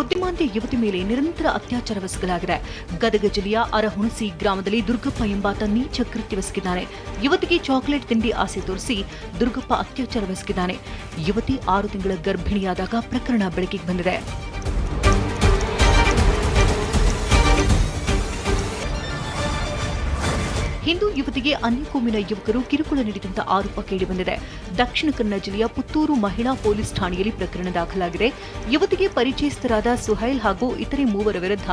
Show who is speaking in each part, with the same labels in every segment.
Speaker 1: ಬುದ್ಧಿಮಾಂದ್ಯ ಯುವತಿ ಮೇಲೆ ನಿರಂತರ ಅತ್ಯಾಚಾರವೆಸಗಲಾಗಿದೆ. ಗದಗ ಜಿಲ್ಲೆಯ ಅರಹುಣಸಿ ಗ್ರಾಮದಲ್ಲಿ ದುರ್ಗಪ್ಪ ಎಂಬಾತ ನೀಚ ಕೃತ್ಯವೆಸಗಿದ್ದಾನೆ. ಯುವತಿಗೆ ಚಾಕೊಲೇಟ್ ತಿಂಡಿ ಆಸೆ ತೋರಿಸಿ ದುರ್ಗಪ್ಪ ಅತ್ಯಾಚಾರವೆಸಗಿದ್ದಾನೆ. ಯುವತಿ 6 ತಿಂಗಳ ಗರ್ಭಿಣಿಯಾದಾಗ ಪ್ರಕರಣ ಬೆಳಕಿಗೆ ಬಂದಿದೆ. ಹಿಂದೂ ಯುವತಿಗೆ ಅನ್ಯ ಕೋಮಿನ ಯುವಕರು ಕಿರುಕುಳ ನೀಡಿದಂತ ಆರೋಪ ಕೇಳಿಬಂದಿದೆ. ದಕ್ಷಿಣ ಕನ್ನಡ ಜಿಲ್ಲೆಯ ಪುತ್ತೂರು ಮಹಿಳಾ ಪೊಲೀಸ್ ಠಾಣೆಯಲ್ಲಿ ಪ್ರಕರಣ ದಾಖಲಾಗಿದೆ. ಯುವತಿಗೆ ಪರಿಚಯಸ್ಥರಾದ ಸುಹೈಲ್ ಹಾಗೂ ಇತರೆ 3 ವಿರುದ್ಧ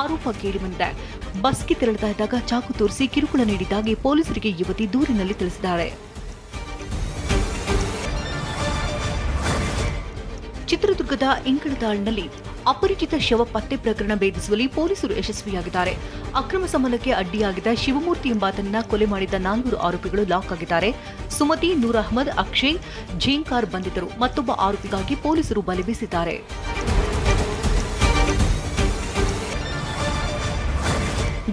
Speaker 1: ಆರೋಪ ಕೇಳಿಬಂದಿದೆ. ಬಸ್ಗೆ ತೆರಳುತ್ತಾ ಇದ್ದಾಗ ಚಾಕು ತೋರಿಸಿ ಕಿರುಕುಳ ನೀಡಿದ್ದಾಗಿ ಪೊಲೀಸರಿಗೆ ಯುವತಿ ದೂರಿನಲ್ಲಿ ತಿಳಿಸಿದ್ದಾಳೆ. ಚಿತ್ರದುರ್ಗದ ಇಂಕಳದಾಳ್ನಲ್ಲಿ ಅಪರಿಚಿತ ಶವ ಪತ್ತೆ ಪ್ರಕರಣ ಭೇದಿಸುವಲ್ಲಿ ಪೊಲೀಸರು ಯಶಸ್ವಿಯಾಗಿದ್ದಾರೆ. ಅಕ್ರಮ ಸಂಬಂಧಕ್ಕೆ ಅಡ್ಡಿಯಾಗಿದ್ದ ಶಿವಮೂರ್ತಿ ಎಂಬಾತನನ್ನ ಕೊಲೆ ಮಾಡಿದ್ದ 4 ಆರೋಪಿಗಳು ಲಾಕ್ ಆಗಿದ್ದಾರೆ. ಸುಮತಿ, ನೂರ್ ಅಹಮದ್, ಅಕ್ಷಯ್, ಝೇಂಕಾರ್ ಬಂಧಿತರು. ಮತ್ತೊಬ್ಬ ಆರೋಪಿಗಾಗಿ ಪೊಲೀಸರು ಬಲೆ ಬೀಸಿದ್ದಾರೆ.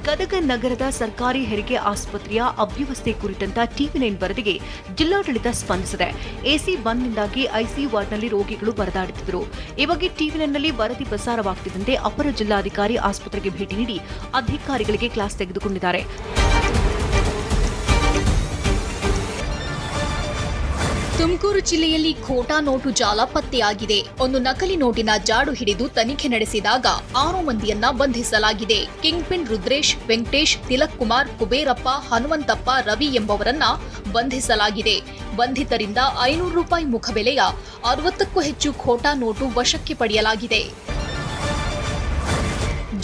Speaker 1: ಗದಗ ನಗರದ ಸರ್ಕಾರಿ ಹೆರಿಗೆ ಆಸ್ಪತ್ರೆಯ ಅವ್ಯವಸ್ಥೆ ಕುರಿತಂತ ಟಿವಿ9 ವರದಿಗೆ ಜಿಲ್ಲಾಡಳಿತ ಸ್ಪಂದಿಸಿದೆ. ಎಸಿ ಬಂದ್ನಿಂದಾಗಿ ಐಸಿಯು ವಾರ್ಡ್ನಲ್ಲಿ ರೋಗಿಗಳು ಪರದಾಡುತ್ತಿದ್ದರು. ಈ ಬಗ್ಗೆ ಟಿವಿ9ನಲ್ಲಿ ವರದಿ ಪ್ರಸಾರವಾಗುತ್ತಿದ್ದಂತೆ ಅಪರ ಜಿಲ್ಲಾಧಿಕಾರಿ ಆಸ್ಪತ್ರೆಗೆ ಭೇಟಿ ನೀಡಿ ಅಧಿಕಾರಿಗಳಿಗೆ ಕ್ಲಾಸ್ ತೆಗೆದುಕೊಂಡಿದ್ದಾರೆ.
Speaker 2: ತುಮಕೂರು ಜಿಲ್ಲೆಯಲ್ಲಿ ಖೋಟಾ ನೋಟು ಜಾಲ ಪತ್ತೆಯಾಗಿದೆ. ಒಂದು ನಕಲಿ ನೋಟಿನ ಜಾಡು ಹಿಡಿದು ತನಿಖೆ ನಡೆಸಿದಾಗ 6 ಮಂದಿಯನ್ನ ಬಂಧಿಸಲಾಗಿದೆ. ಕಿಂಗ್ ಪಿನ್ ರುದ್ರೇಶ್, ವೆಂಕಟೇಶ್, ತಿಲಕ್ ಕುಮಾರ್, ಕುಬೇರಪ್ಪ, ಹನುಮಂತಪ್ಪ, ರವಿ ಎಂಬವರನ್ನ ಬಂಧಿಸಲಾಗಿದೆ. ಬಂಧಿತರಿಂದ 500 ರೂಪಾಯಿ ಮುಖಬೆಲೆಯ 60ಕ್ಕೂ ಹೆಚ್ಚು ಖೋಟಾ ನೋಟು ವಶಕ್ಕೆ ಪಡೆಯಲಾಗಿದೆ.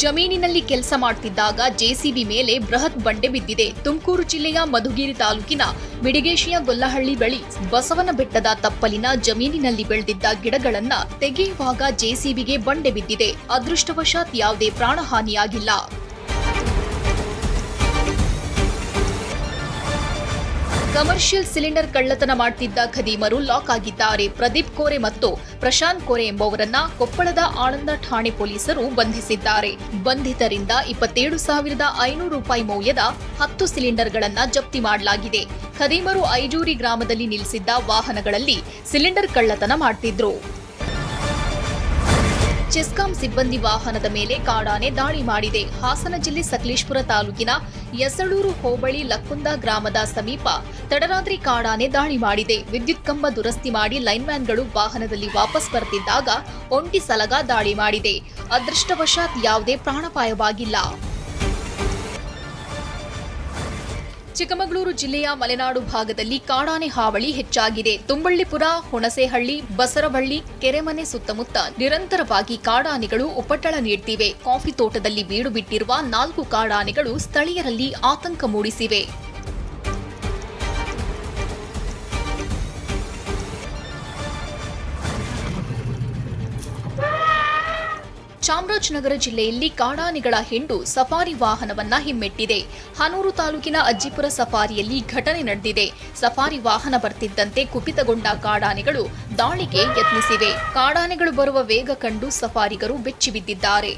Speaker 2: ಜಮೀನಿನಲ್ಲಿ ಕೆಲಸ ಮಾಡುತ್ತಿದ್ದಾಗ ಜೆಸಿಬಿ ಮೇಲೆ ಬೃಹತ್ ಬಂಡೆ ಬಿದ್ದಿದೆ. ತುಮಕೂರು ಜಿಲ್ಲೆಯ ಮಧುಗಿರಿ ತಾಲೂಕಿನ ಮಿಡಿಗೇಶಿಯ ಗೊಲ್ಲಹಳ್ಳಿ ಬಳಿ ಬಸವನ ಬೆಟ್ಟದ ತಪ್ಪಲಿನ ಜಮೀನಿನಲ್ಲಿ ಬೆಳೆದಿದ್ದ ಗಿಡಗಳನ್ನ ತೆಗೆಯುವಾಗ ಜೆಸಿಬಿಗೆ ಬಂಡೆ ಬಿದ್ದಿದೆ. ಅದೃಷ್ಟವಶಾತ್ ಯಾವುದೇ ಪ್ರಾಣಹಾನಿಯಾಗಿಲ್ಲ. ಕಮರ್ಷಿಯಲ್ ಸಿಲಿಂಡರ್ ಕಳ್ಳತನ ಮಾಡುತ್ತಿದ್ದ ಖದೀಮರು ಲಾಕ್ ಆಗಿದ್ದಾರೆ. ಪ್ರದೀಪ್ ಕೋರೆ ಮತ್ತು ಪ್ರಶಾಂತ್ ಕೋರೆ ಎಂಬುವರನ್ನ ಕೊಪ್ಪಳದ ಆನಂದ ಠಾಣೆ ಪೊಲೀಸರು ಬಂಧಿಸಿದ್ದಾರೆ. ಬಂಧಿತರಿಂದ 27,500 ರೂಪಾಯಿ ಮೌಲ್ಯದ 10 ಸಿಲಿಂಡರ್ಗಳನ್ನ ಜಪ್ತಿ ಮಾಡಲಾಗಿದೆ. ಖದೀಮರು ಐಜೂರಿ ಗ್ರಾಮದಲ್ಲಿ ನಿಲ್ಲಿಸಿದ್ದ ವಾಹನಗಳಲ್ಲಿ ಸಿಲಿಂಡರ್ ಕಳ್ಳತನ ಮಾಡುತ್ತಿದ್ರು. ಚೆಸ್ಕಾಂ ಸಿಬ್ಬಂದಿ ವಾಹನದ ಮೇಲೆ ಕಾಡಾನೆ ದಾಳಿ ಮಾಡಿದೆ. ಹಾಸನ ಜಿಲ್ಲೆ ಸಕಲೇಶಪುರ ತಾಲೂಕಿನ ಯಸಳೂರು ಹೋಬಳಿ ಲಕ್ಕುಂದ ಗ್ರಾಮದ ಸಮೀಪ ತಡರಾತ್ರಿ ಕಾಡಾನೆ ದಾಳಿ ಮಾಡಿದೆ. ವಿದ್ಯುತ್ ಕಂಬ ದುರಸ್ತಿ ಮಾಡಿ ಲೈನ್ಮ್ಯಾನ್ಗಳು ವಾಹನದಲ್ಲಿ ವಾಪಸ್ ಬರುತ್ತಿದ್ದಾಗ ಒಂಟಿ ಸಲಗ ದಾಳಿ ಮಾಡಿದೆ. ಅದೃಷ್ಟವಶಾತ್ ಯಾವುದೇ ಪ್ರಾಣಾಪಾಯವಾಗಿಲ್ಲ. ಚಿಕ್ಕಮಗಳೂರು ಜಿಲ್ಲೆಯ ಮಲೆನಾಡು ಭಾಗದಲ್ಲಿ ಕಾಡಾನೆ ಹಾವಳಿ ಹೆಚ್ಚಾಗಿದೆ. ತುಂಬಳ್ಳಿಪುರ, ಹುಣಸೇಹಳ್ಳಿ, ಬಸರವಳ್ಳಿ, ಕೆರೆಮನೆ ಸುತ್ತಮುತ್ತ ನಿರಂತರವಾಗಿ ಕಾಡಾನೆಗಳು ಉಪಟಳ ನೀಡುತ್ತಿವೆ. ಕಾಫಿ ತೋಟದಲ್ಲಿ ಬೀಡು ಬಿಟ್ಟಿರುವ 4 ಕಾಡಾನೆಗಳು ಸ್ಥಳೀಯರಲ್ಲಿ ಆತಂಕ ಮೂಡಿಸಿವೆ. ಚಾಮರಾಜನಗರ ಜಿಲ್ಲೆಯಲ್ಲಿ ಕಾಡಾನೆಗಳ ಹಿಂಡು ಸಫಾರಿ ವಾಹನವನ್ನ ಹಿಮ್ಮೆಟ್ಟಿದೆ. ಹನೂರು ತಾಲೂಕಿನ ಅಜ್ಜಿಪುರ ಸಫಾರಿಯಲ್ಲಿ ಘಟನೆ ನಡೆದಿದೆ. ಸಫಾರಿ ವಾಹನ ಬರ್ತಿದ್ದಂತೆ ಕುಪಿತಗೊಂಡ ಕಾಡಾನೆಗಳು ದಾಳಿಗೆ ಯತ್ನಿಸಿವೆ. ಕಾಡಾನೆಗಳು ಬರುವ ವೇಗ ಕಂಡು ಸಫಾರಿಗರು ಬೆಚ್ಚಿಬಿದ್ದಿದ್ದಾರೆ.